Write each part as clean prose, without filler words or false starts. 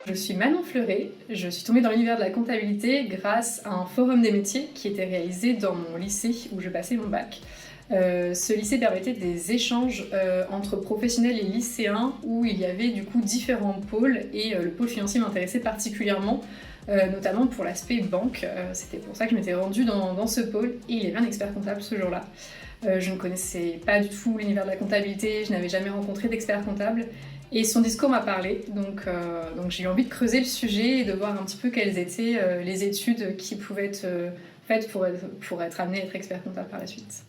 Je suis Manon Fleuret, je suis tombée dans l'univers de la comptabilité grâce à un forum des métiers qui était réalisé dans mon lycée où je passais mon bac. Ce lycée permettait des échanges entre professionnels et lycéens où il y avait du coup différents pôles et le pôle financier m'intéressait particulièrement, notamment pour l'aspect banque. C'était pour ça que je m'étais rendue dans ce pôle et il y avait un expert comptable ce jour-là. Je ne connaissais pas du tout l'univers de la comptabilité, je n'avais jamais rencontré d'expert comptable. Et son discours m'a parlé, donc j'ai eu envie de creuser le sujet et de voir un petit peu quelles étaient les études qui pouvaient être faites pour être amené à être expert comptable par la suite.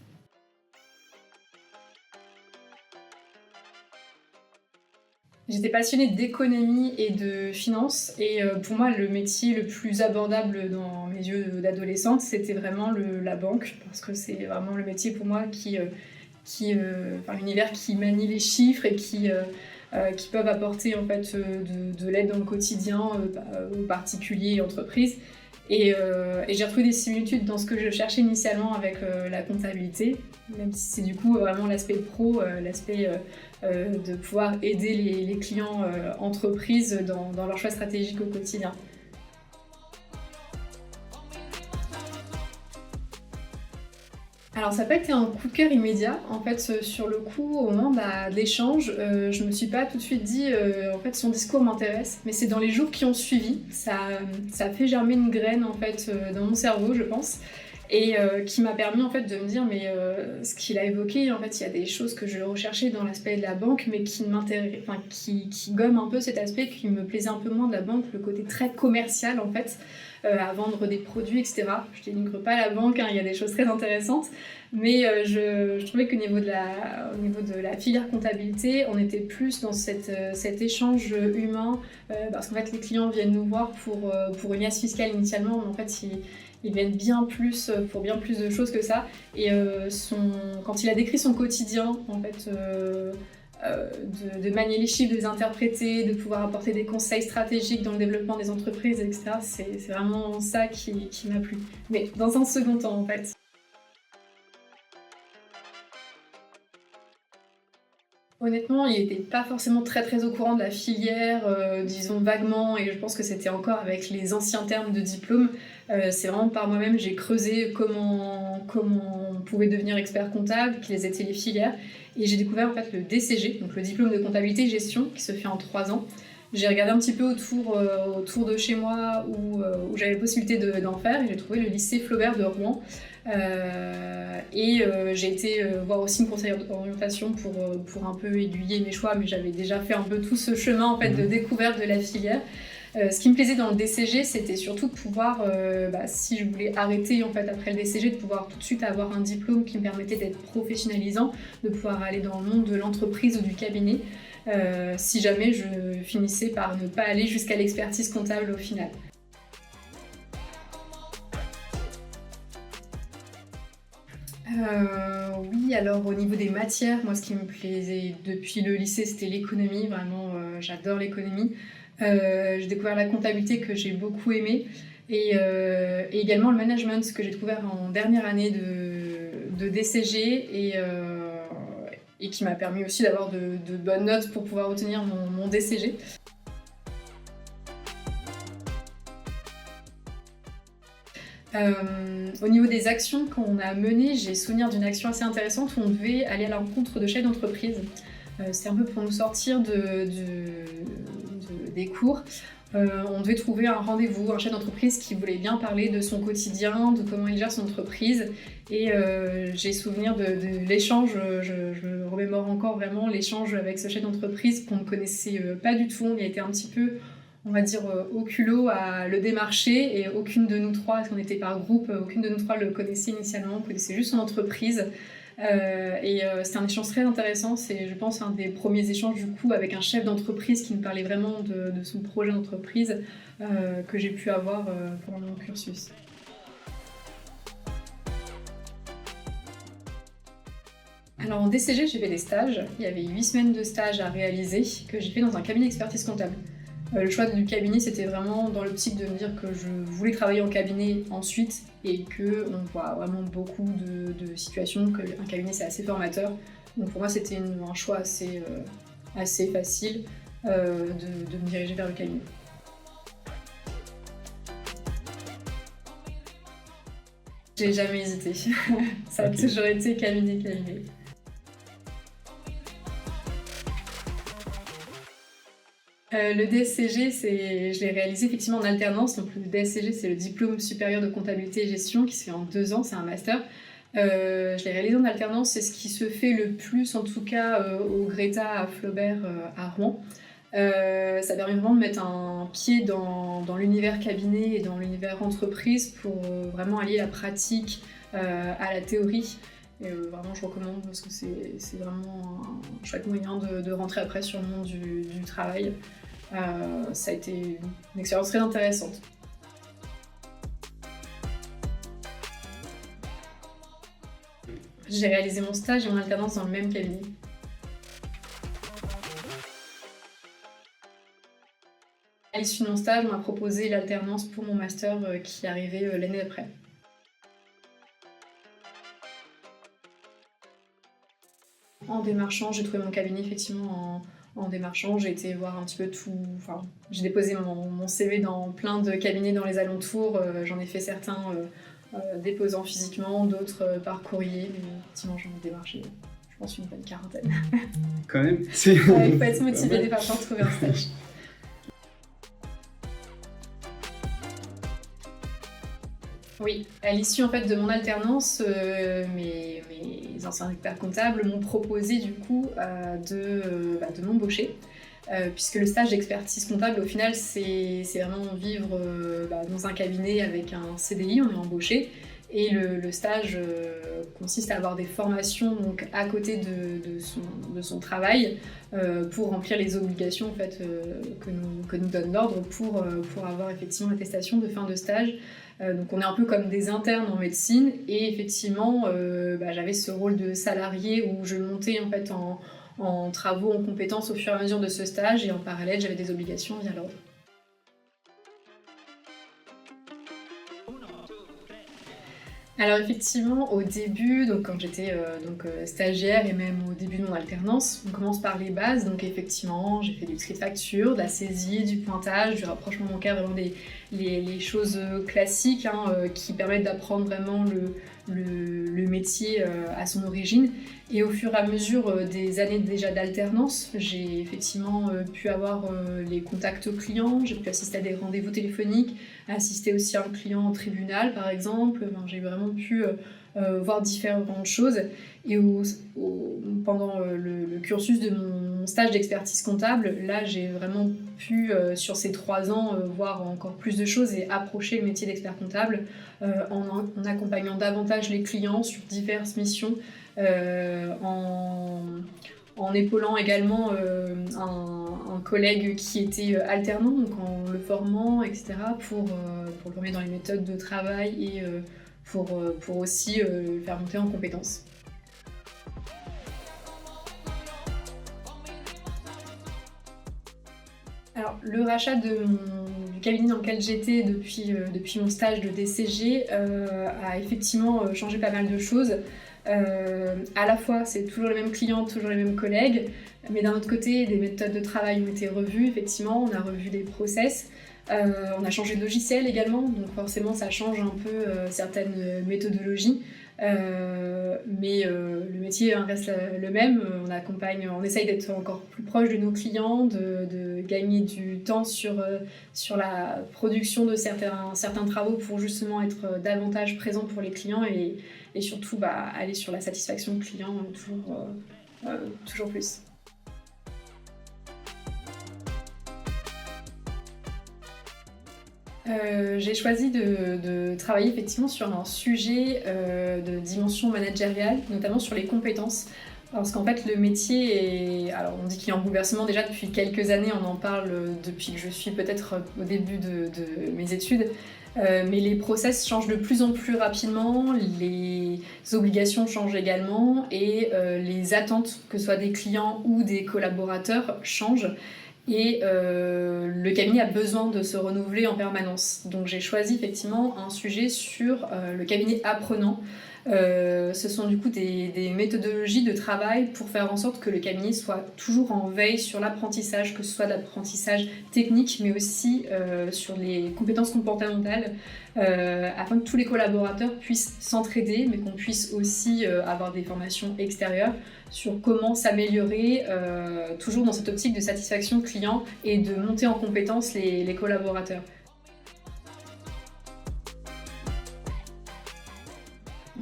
J'étais passionnée d'économie et de finance et pour moi le métier le plus abordable dans mes yeux d'adolescente c'était vraiment la banque parce que c'est vraiment le métier pour moi enfin, l'univers qui manie les chiffres et qui peuvent apporter en fait de l'aide dans le quotidien aux particuliers et entreprises. Et j'ai retrouvé des similitudes dans ce que je cherchais initialement avec la comptabilité, même si c'est du coup vraiment l'aspect pro, l'aspect de pouvoir aider les clients entreprises dans leurs choix stratégiques au quotidien. Alors ça n'a pas été un coup de cœur immédiat, en fait sur le coup au moment de l'échange, je me suis pas tout de suite dit en fait son discours m'intéresse, mais c'est dans les jours qui ont suivi, ça a fait germer une graine en fait dans mon cerveau je pense, et qui m'a permis en fait de me dire mais ce qu'il a évoqué, en fait il y a des choses que je recherchais dans l'aspect de la banque mais qui m'intéressent, enfin qui gomme un peu cet aspect qui me plaisait un peu moins de la banque, le côté très commercial en fait. À vendre des produits, etc. Je dénigre pas la banque, hein, il y a des choses très intéressantes, mais je trouvais qu'au niveau de la filière comptabilité, on était plus dans cet échange humain, parce qu'en fait les clients viennent nous voir pour une liasse fiscale initialement, mais en fait ils viennent bien plus pour bien plus de choses que ça. Et quand il a décrit son quotidien, en fait, de manier les chiffres, de les interpréter, de pouvoir apporter des conseils stratégiques dans le développement des entreprises, etc. C'est vraiment ça qui m'a plu. Mais dans un second temps, en fait. Honnêtement, il n'était pas forcément très au courant de la filière, disons vaguement, et je pense que c'était encore avec les anciens termes de diplôme. C'est vraiment par moi-même, j'ai creusé comment on pouvait devenir expert comptable, quelles étaient les filières, et j'ai découvert en fait le DCG, donc le diplôme de comptabilité et gestion, qui se fait en 3 ans. J'ai regardé un petit peu autour de chez moi où j'avais la possibilité d'en faire, et j'ai trouvé le lycée Flaubert de Rouen. J'ai été voir aussi une conseillère d'orientation pour un peu aiguiller mes choix, mais j'avais déjà fait un peu tout ce chemin en fait, de découverte de la filière. Ce qui me plaisait dans le DCG, c'était surtout de pouvoir, si je voulais arrêter en fait, après le DCG, de pouvoir tout de suite avoir un diplôme qui me permettait d'être professionnalisant, de pouvoir aller dans le monde de l'entreprise ou du cabinet, si jamais je finissais par ne pas aller jusqu'à l'expertise comptable au final. Oui, alors au niveau des matières, moi ce qui me plaisait depuis le lycée c'était l'économie, vraiment j'adore l'économie. J'ai découvert la comptabilité que j'ai beaucoup aimé et également le management que j'ai découvert en dernière année de DCG et qui m'a permis aussi d'avoir de bonnes notes pour pouvoir obtenir mon DCG. Au niveau des actions qu'on a menées, j'ai souvenir d'une action assez intéressante où on devait aller à la rencontre de chefs d'entreprise. C'était un peu pour nous sortir des cours. On devait trouver un rendez-vous, un chef d'entreprise qui voulait bien parler de son quotidien, de comment il gère son entreprise. Et j'ai souvenir de l'échange, je me remémore encore vraiment l'échange avec ce chef d'entreprise qu'on ne connaissait pas du tout. On y a été un petit peu, on va dire, au culot à le démarcher et aucune de nous trois, parce qu'on était par groupe, aucune de nous trois le connaissait initialement, on connaissait juste son entreprise. C'était un échange très intéressant, c'est je pense un des premiers échanges du coup avec un chef d'entreprise qui nous parlait vraiment de son projet d'entreprise que j'ai pu avoir pendant mon cursus. Alors en DCG j'ai fait des stages, il y avait 8 semaines de stage à réaliser que j'ai fait dans un cabinet d'expertise comptable. Le choix du cabinet, c'était vraiment dans l'optique de me dire que je voulais travailler en cabinet ensuite et qu'on voit vraiment beaucoup de situations, qu'un cabinet c'est assez formateur. Donc pour moi, c'était un choix assez facile de me diriger vers le cabinet. J'ai jamais hésité. Ça a Ok. toujours été cabinet. Le DSCG, je l'ai réalisé effectivement en alternance. Donc le DSCG, c'est le diplôme supérieur de comptabilité et gestion qui se fait en 2 ans, c'est un master. Je l'ai réalisé en alternance, c'est ce qui se fait le plus, en tout cas au Greta à Flaubert à Rouen. Ça permet vraiment de mettre un pied dans l'univers cabinet et dans l'univers entreprise pour vraiment allier la pratique à la théorie. Et vraiment, je recommande parce que c'est vraiment un chouette moyen de rentrer après sur le monde du travail. Ça a été une expérience très intéressante. J'ai réalisé mon stage et mon alternance dans le même cabinet. À l'issue de mon stage, on m'a proposé l'alternance pour mon master qui arrivait l'année d'après. En démarchant, j'ai trouvé mon cabinet effectivement en démarchant. J'ai été voir un petit peu tout. Enfin, j'ai déposé mon CV dans plein de cabinets dans les alentours. J'en ai fait certains déposant physiquement, d'autres par courrier. Mais effectivement, j'en ai démarché, je pense, une bonne quarantaine. Quand même, Ouais, il faut être motivé des fois pour trouver un stage. Oui, à l'issue en fait de mon alternance, mes anciens experts comptables m'ont proposé du coup de m'embaucher, puisque le stage d'expertise comptable au final c'est vraiment vivre dans un cabinet avec un CDI, on est embauché, et le stage consiste à avoir des formations donc à côté de son travail pour remplir les obligations en fait, que nous donne l'ordre pour avoir effectivement l'attestation de fin de stage. Donc on est un peu comme des internes en médecine et effectivement j'avais ce rôle de salarié où je montais en fait en travaux, en compétences au fur et à mesure de ce stage et en parallèle j'avais des obligations via l'ordre. Alors effectivement, au début, donc quand j'étais stagiaire et même au début de mon alternance, on commence par les bases. Donc effectivement, j'ai fait du tri de facture, de la saisie, du pointage, du rapprochement bancaire, vraiment les choses classiques qui permettent d'apprendre vraiment le métier à son origine. Et au fur et à mesure des années déjà d'alternance, j'ai effectivement pu avoir les contacts clients, j'ai pu assister à des rendez-vous téléphoniques, assister aussi à un client au tribunal par exemple. Enfin, j'ai vraiment pu voir différentes choses. Et pendant le cursus de mon stage d'expertise comptable, là j'ai vraiment pu sur ces 3 ans voir encore plus de choses et approcher le métier d'expert comptable en accompagnant davantage les clients sur diverses missions, en épaulant également un collègue qui était alternant, donc en le formant, etc., pour le former dans les méthodes de travail et pour aussi le faire monter en compétences. Alors, le rachat du cabinet dans lequel j'étais depuis mon stage de DCG a effectivement changé pas mal de choses. À la fois, c'est toujours les mêmes clients, toujours les mêmes collègues, mais d'un autre côté, des méthodes de travail ont été revues, effectivement, on a revu des process, on a changé de logiciel également, donc forcément ça change un peu certaines méthodologies, mais le métier reste le même, on essaye d'être encore plus proche de nos clients, de gagner du temps sur la production de certains travaux pour justement être davantage présent pour les clients et surtout aller sur la satisfaction client toujours plus. J'ai choisi de travailler effectivement sur un sujet de dimension managériale, notamment sur les compétences. Parce qu'en fait, le métier alors on dit qu'il est en bouleversement déjà depuis quelques années, on en parle depuis que je suis peut-être au début de mes études. Mais les process changent de plus en plus rapidement, les obligations changent également et les attentes, que ce soit des clients ou des collaborateurs, changent. Et le cabinet a besoin de se renouveler en permanence. Donc j'ai choisi effectivement un sujet sur le cabinet apprenant, Ce sont du coup des méthodologies de travail pour faire en sorte que le cabinet soit toujours en veille sur l'apprentissage, que ce soit de l'apprentissage technique, mais aussi sur les compétences comportementales, afin que tous les collaborateurs puissent s'entraider, mais qu'on puisse aussi avoir des formations extérieures sur comment s'améliorer, toujours dans cette optique de satisfaction client et de monter en compétence les collaborateurs.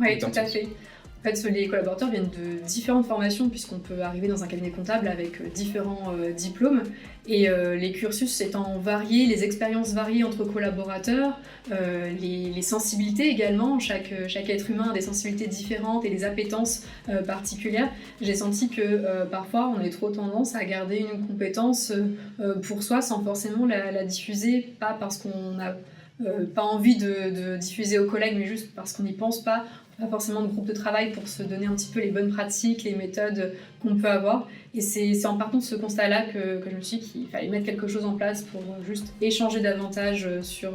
Oui, tout à fait. En fait, les collaborateurs viennent de différentes formations puisqu'on peut arriver dans un cabinet comptable avec différents diplômes et les cursus étant variés, les expériences variées entre collaborateurs, les sensibilités également, chaque être humain a des sensibilités différentes et des appétences particulières. J'ai senti que parfois on a trop tendance à garder une compétence pour soi sans forcément la diffuser, pas parce qu'on n'a pas envie de diffuser aux collègues, mais juste parce qu'on n'y pense pas forcément de groupe de travail pour se donner un petit peu les bonnes pratiques, les méthodes qu'on peut avoir. Et c'est en partant de ce constat-là que je me suis dit qu'il fallait mettre quelque chose en place pour juste échanger davantage sur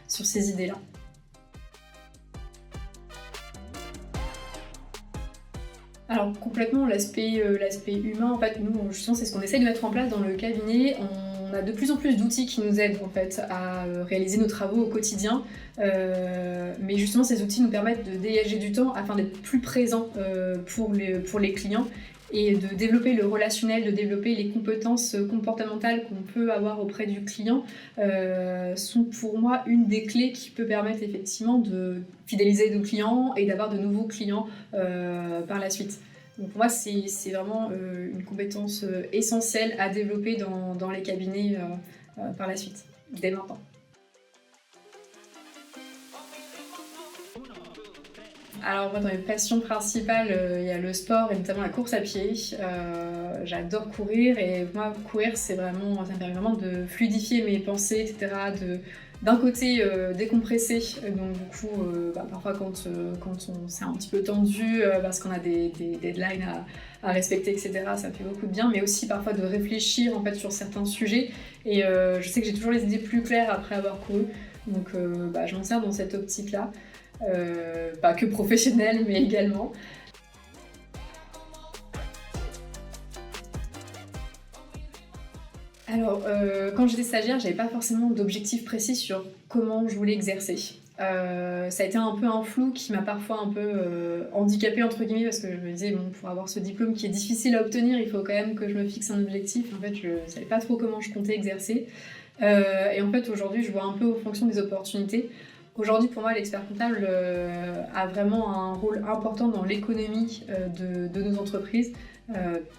ces idées-là. Alors complètement, l'aspect humain, en fait, nous, justement, c'est ce qu'on essaye de mettre en place dans le cabinet. On a de plus en plus d'outils qui nous aident en fait à réaliser nos travaux au quotidien, mais justement ces outils nous permettent de dégager du temps afin d'être plus présents pour les clients et de développer le relationnel, de développer les compétences comportementales qu'on peut avoir auprès du client, sont pour moi une des clés qui peut permettre effectivement de fidéliser nos clients et d'avoir de nouveaux clients par la suite. Donc pour moi, c'est vraiment une compétence essentielle à développer dans les cabinets par la suite, dès maintenant. Alors moi, dans mes passions principales, il y a le sport et notamment la course à pied. J'adore courir et pour moi, courir, ça me permet vraiment de fluidifier mes pensées, etc. D'un côté décompresser, donc du coup parfois quand on s'est un petit peu tendu parce qu'on a des deadlines à respecter, etc., ça me fait beaucoup de bien, mais aussi parfois de réfléchir en fait sur certains sujets et je sais que j'ai toujours les idées plus claires après avoir couru, donc je m'en sers dans cette optique-là, pas que professionnelle mais également. Alors, quand j'étais stagiaire, j'avais pas forcément d'objectif précis sur comment je voulais exercer. Ça a été un peu un flou qui m'a parfois un peu handicapée entre guillemets parce que je me disais bon, pour avoir ce diplôme qui est difficile à obtenir, il faut quand même que je me fixe un objectif. En fait, je savais pas trop comment je comptais exercer. Et en fait, aujourd'hui, je vois un peu en fonction des opportunités. Aujourd'hui, pour moi, l'expert comptable a vraiment un rôle important dans l'économie de nos entreprises.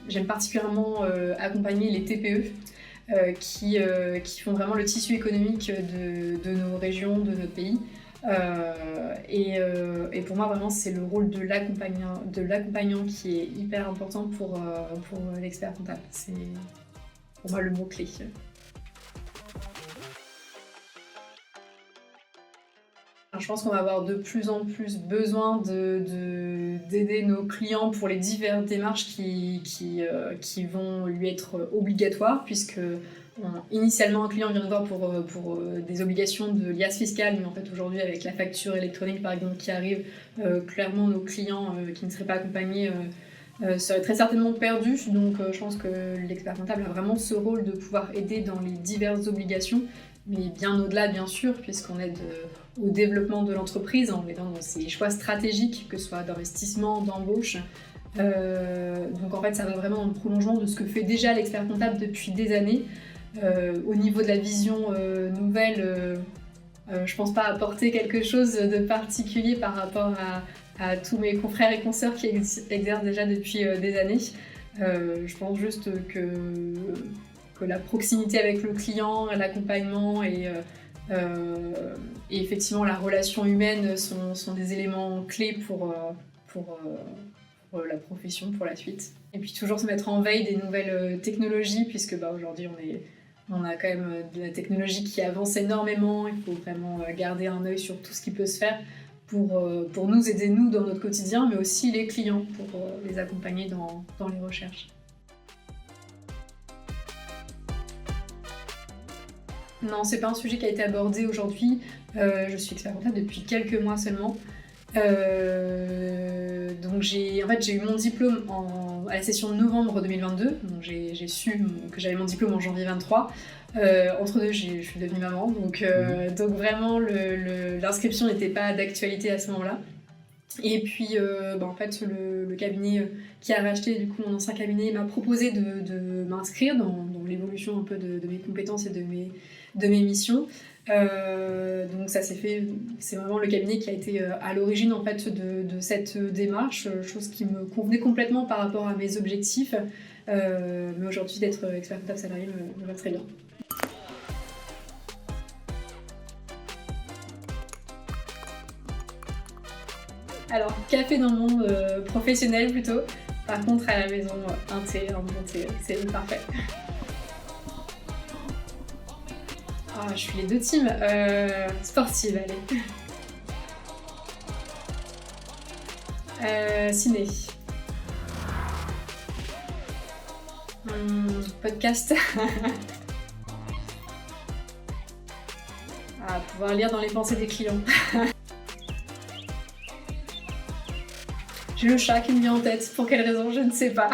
J'aime particulièrement accompagner les TPE. Qui font vraiment le tissu économique de nos régions, de notre pays. Et pour moi, vraiment, c'est le rôle de l'accompagnant qui est hyper important pour l'expert comptable. C'est pour moi le mot-clé. Je pense qu'on va avoir de plus en plus besoin d'aider nos clients pour les diverses démarches qui vont lui être obligatoires, puisque initialement un client vient nous voir pour des obligations de liasse fiscale, mais en fait aujourd'hui avec la facture électronique par exemple qui arrive, clairement nos clients qui ne seraient pas accompagnés seraient très certainement perdus. Donc je pense que l'expert comptable a vraiment ce rôle de pouvoir aider dans les diverses obligations, mais bien au-delà bien sûr, puisqu'on aide au développement de l'entreprise en aidant dans ses choix stratégiques, que ce soit d'investissement, d'embauche. Donc en fait ça va vraiment dans le prolongement de ce que fait déjà l'expert comptable depuis des années. Au niveau de la vision nouvelle, je pense pas apporter quelque chose de particulier par rapport à tous mes confrères et consoeurs qui exercent déjà depuis des années. Je pense juste que la proximité avec le client, l'accompagnement et effectivement la relation humaine sont des éléments clés pour la profession, pour la suite. Et puis toujours se mettre en veille des nouvelles technologies, puisque aujourd'hui on a quand même de la technologie qui avance énormément. Il faut vraiment garder un œil sur tout ce qui peut se faire pour nous aider nous dans notre quotidien, mais aussi les clients pour les accompagner dans les recherches. Non, c'est pas un sujet qui a été abordé aujourd'hui. Je suis expert comptable depuis quelques mois seulement. Donc j'ai eu mon diplôme à la session de novembre 2022, donc j'ai su que j'avais mon diplôme en janvier 23. Entre deux, je suis devenue maman, donc vraiment l'inscription n'était pas d'actualité à ce moment-là. Et puis en fait le cabinet qui a racheté du coup mon ancien cabinet m'a proposé de m'inscrire dans l'évolution un peu de mes compétences et de mes missions. Donc ça s'est fait, c'est vraiment le cabinet qui a été à l'origine en fait de cette démarche, chose qui me convenait complètement par rapport à mes objectifs. Mais aujourd'hui d'être expert comptable salarié me va très bien. Alors, café dans le monde professionnel plutôt. Par contre, à la maison, un bon thé, c'est parfait. Ah, je suis les deux teams. Sportive, allez. Ciné. Podcast. Pouvoir lire dans les pensées des clients. J'ai le chat qui me vient en tête. Pour quelle raison, je ne sais pas.